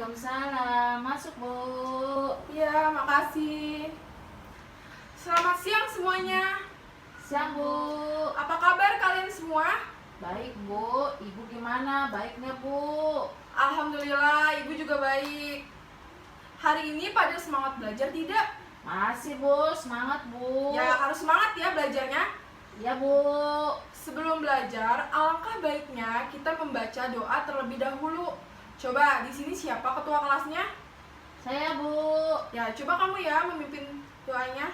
Waalaikumsalam. Masuk, Bu. Ya, makasih. Selamat siang semuanya. Siang, Bu. Apa kabar kalian semua? Baik, Bu. Ibu gimana? Baiknya, Bu? Alhamdulillah, Ibu juga baik. Hari ini pada semangat belajar tidak? Masih, Bu. Semangat, Bu. Ya, harus semangat ya belajarnya. Ya, Bu. Sebelum belajar, alangkah baiknya kita membaca doa terlebih dahulu. Coba, di sini siapa ketua kelasnya? Saya, Bu. Ya, coba kamu ya memimpin doanya.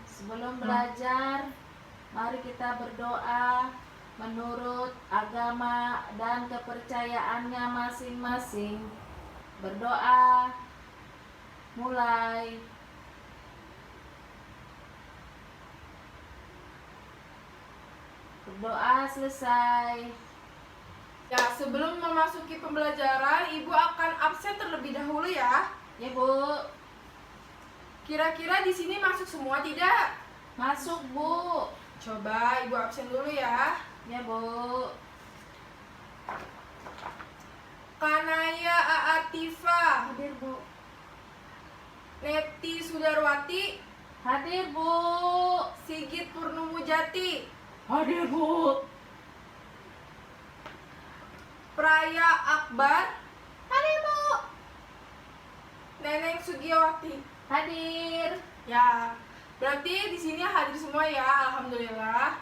Sebelum belajar, mari kita berdoa menurut agama dan kepercayaannya masing-masing. Berdoa. Mulai. Berdoa selesai. Ya, sebelum memasuki pembelajaran, Ibu akan absen terlebih dahulu ya. Ya, Bu. Kira-kira di sini masuk semua tidak? Masuk, Bu. Coba Ibu absen dulu ya. Ya, Bu. Kanaya Aatifa, Hadir, Bu. Neti Sudarwati, Hadir, Bu. Sigit Purnumujati, Hadir, Bu. Praya Akbar, Hadir, Bu. Neneng Sugiawati. Hadir. Ya, berarti di sini hadir semua ya. Alhamdulillah.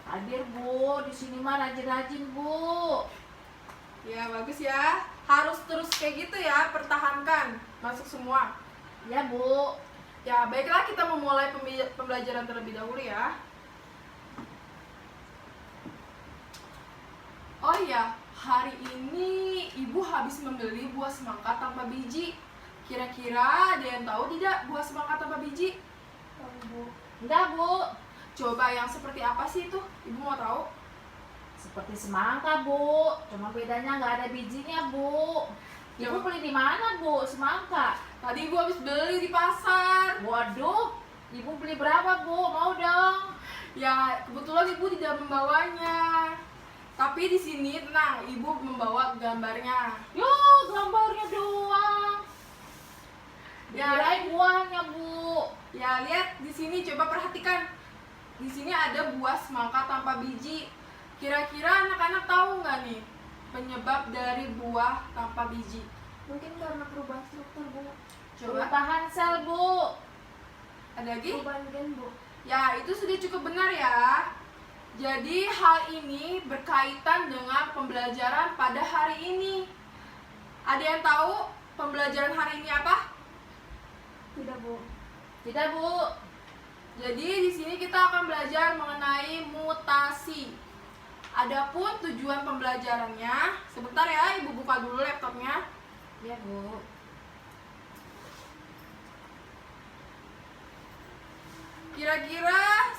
Hadir, Bu. Di sini mah rajin-rajin, Bu. Ya, bagus ya. Harus terus kayak gitu ya, pertahankan. Masuk semua. Ya, Bu. Ya, baiklah kita memulai pembelajaran terlebih dahulu ya. Oh iya, hari ini Ibu habis membeli buah semangka tanpa biji. Kira-kira ada yang tahu tidak buah semangka tanpa biji? Tahu, Bu. Enggak, Bu. Coba yang seperti apa sih itu? Ibu mau tahu? Seperti semangka, Bu. Cuma bedanya nggak ada bijinya, Bu. Ibu beli di mana, Bu? Semangka. Tadi Ibu habis beli di pasar. Waduh. Ibu beli berapa, Bu? Mau dong. Ya, kebetulan Ibu tidak membawanya. Tapi di sini tenang, Ibu membawa gambarnya. Yo, gambarnya doang. Ya. Dikirain buahnya, Bu. Ya, lihat di sini, coba perhatikan. Di sini ada buah semangka tanpa biji. Kira-kira anak-anak tahu nggak nih penyebab dari buah tanpa biji? Mungkin karena perubahan struktur, Bu. Coba, Perubahan sel, Bu. ada lagi? Perubahan gen, Bu. Ya, itu sudah cukup benar ya. Jadi hal ini berkaitan dengan pembelajaran pada hari ini. Ada yang tahu pembelajaran hari ini apa? Tidak, Bu. Tidak, Bu. Jadi di sini kita akan belajar mengenai mutasi. Adapun tujuan pembelajarannya, sebentar ya, Ibu buka dulu laptopnya. Ya, Bu. Kira-kira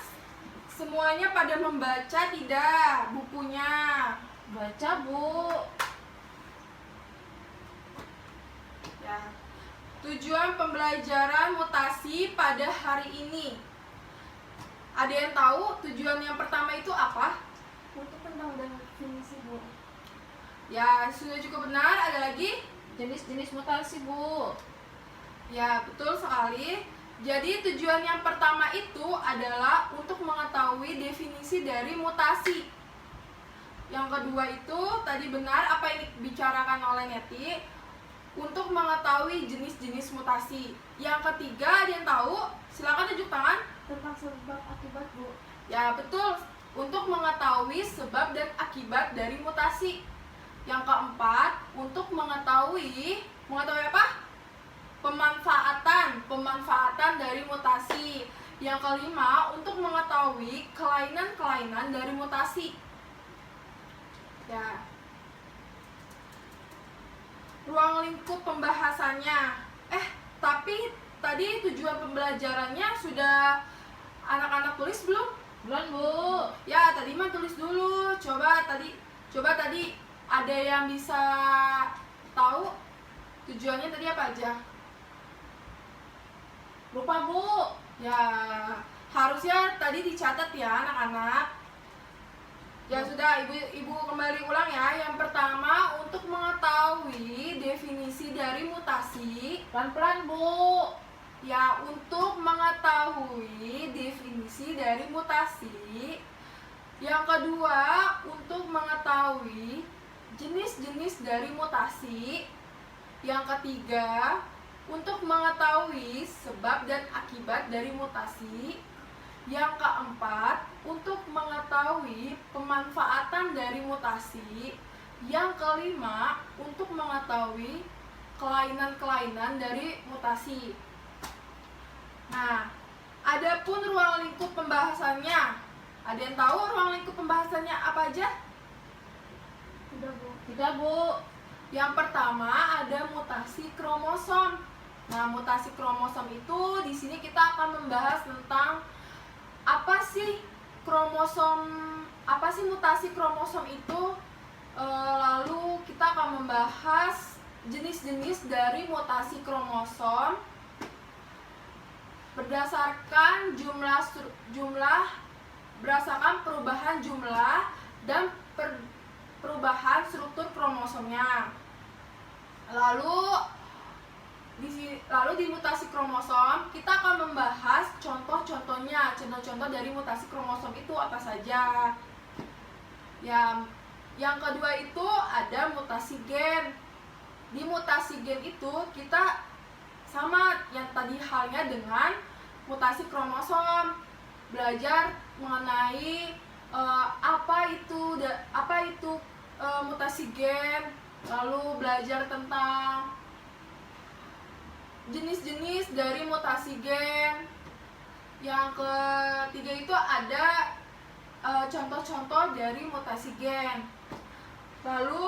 semuanya pada membaca tidak bukunya? Baca, Bu. Ya. Tujuan pembelajaran mutasi pada hari ini. Ada yang tahu tujuan yang pertama itu apa? Untuk tentang definisi, Bu. Ya, sudah cukup benar. Ada lagi? Jenis-jenis mutasi, Bu. Ya, betul sekali. Jadi tujuan yang pertama itu adalah untuk mengetahui definisi dari mutasi. Yang kedua itu tadi benar apa yang dibicarakan oleh Neti, untuk mengetahui jenis-jenis mutasi. Yang ketiga ada yang tahu? Silakan tunjuk tangan. Tentang sebab akibat, Bu. Ya, betul. Untuk mengetahui sebab dan akibat dari mutasi. Yang keempat, untuk mengetahui apa? Pemanfaatan dari mutasi. Yang kelima, untuk mengetahui kelainan-kelainan dari mutasi. Ya. Ruang lingkup pembahasannya. Tapi tadi tujuan pembelajarannya sudah anak-anak tulis belum? Belum, Bu. Ya, tadi mah tulis dulu. Coba tadi ada yang bisa tahu tujuannya tadi apa aja? Lupa, Bu. Ya, harusnya tadi dicatat ya anak-anak. Ya sudah, ibu kembali ulang ya. Yang pertama, untuk mengetahui definisi dari mutasi. Pelan-pelan, Bu. Ya, untuk mengetahui definisi dari mutasi. Yang kedua, untuk mengetahui jenis-jenis dari mutasi. Yang ketiga, untuk mengetahui sebab dan akibat dari mutasi. Yang keempat, untuk mengetahui pemanfaatan dari mutasi. Yang kelima, untuk mengetahui kelainan-kelainan dari mutasi. Nah, adapun ruang lingkup pembahasannya. Ada yang tahu ruang lingkup pembahasannya apa aja? Tidak, Bu. Tidak, Bu. Yang pertama ada mutasi kromosom. Nah, mutasi kromosom itu di sini kita akan membahas tentang apa sih mutasi kromosom itu. Lalu kita akan membahas jenis-jenis dari mutasi kromosom berdasarkan berdasarkan perubahan jumlah dan perubahan struktur kromosomnya. Lalu di mutasi kromosom kita akan membahas contoh-contohnya. Contoh-contoh dari mutasi kromosom itu apa saja? Yang kedua itu ada mutasi gen. Di mutasi gen itu kita sama yang tadi halnya dengan mutasi kromosom, belajar mengenai apa itu mutasi gen, lalu belajar tentang jenis-jenis dari mutasi gen. Yang ketiga itu ada contoh-contoh dari mutasi gen. Lalu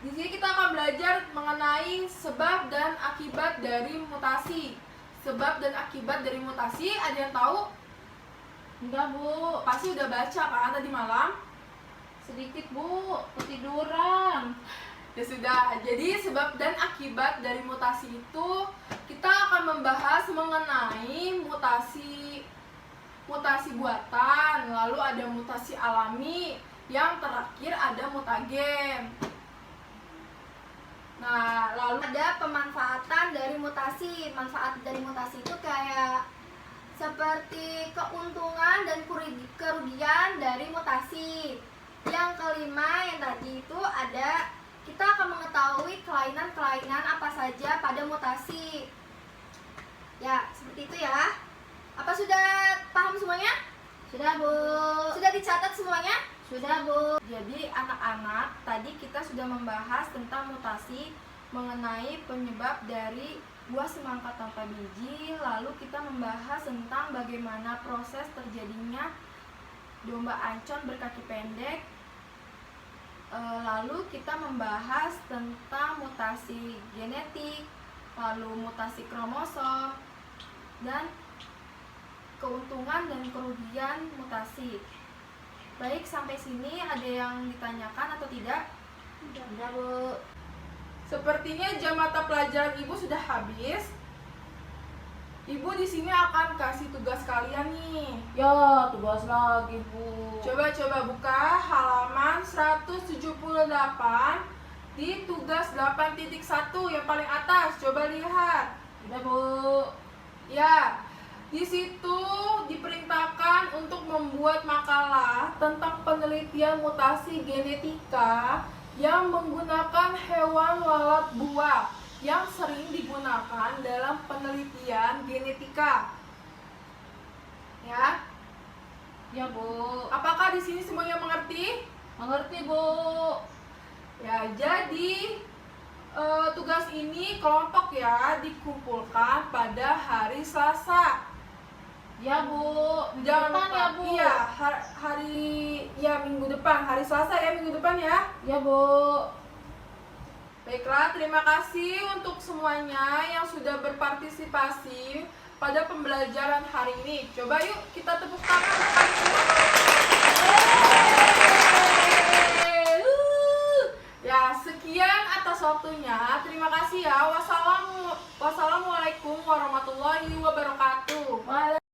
di sini kita akan belajar mengenai sebab dan akibat dari mutasi. Sebab dan akibat dari mutasi, ada yang tahu? Enggak, Bu. Pasti udah baca kan tadi malam? Sedikit, Bu. Ketiduran. Ya sudah, jadi sebab dan akibat dari mutasi itu kita akan membahas mengenai mutasi buatan, lalu ada mutasi alami, yang terakhir ada mutagen. Nah, lalu ada pemanfaatan dari mutasi. Manfaat dari mutasi itu kayak seperti keuntungan dan kerugian dari mutasi. Yang kelima yang tadi itu ada kita akan mengetahui kelainan-kelainan apa saja pada mutasi. Ya, seperti itu ya. Apa sudah paham semuanya? Sudah, Bu. Sudah dicatat semuanya? Sudah, Bu. jadi anak-anak tadi kita sudah membahas tentang mutasi mengenai penyebab dari buah semangka tanpa biji. Lalu kita membahas tentang bagaimana proses terjadinya domba ancon berkaki pendek. Lalu kita membahas tentang mutasi genetik, lalu mutasi kromosom, dan keuntungan dan kerugian mutasi. Baik, sampai sini ada yang ditanyakan atau tidak? Sudah, Bu. Sepertinya jam mata pelajaran Ibu sudah habis. Ibu di sini akan kasih tugas kalian nih. Ya, tugas lagi, Bu. Coba buka halaman 178 di tugas 8.1 yang paling atas. Coba lihat. Sudah, Bu. Ya, di situ diperintahkan untuk membuat makalah tentang penelitian mutasi genetika yang menggunakan hewan lalat buah yang sering digunakan dalam penelitian genetika. Ya, Ya, Bu. apakah di sini semuanya mengerti? Mengerti, Bu. Ya, jadi tugas ini kelompok ya dikumpulkan pada hari Selasa. Ya, Bu. Minggu Jangan depan lupa. ya, Bu. Iya, minggu depan, hari Selasa ya, minggu depan ya. Ya, Bu. Baiklah, terima kasih untuk semuanya yang sudah berpartisipasi pada pembelajaran hari ini. Coba yuk kita tepuk tangan untuk kalian semua. Ya, sekian atas waktunya. Terima kasih ya. Wassalamualaikum warahmatullahi wabarakatuh.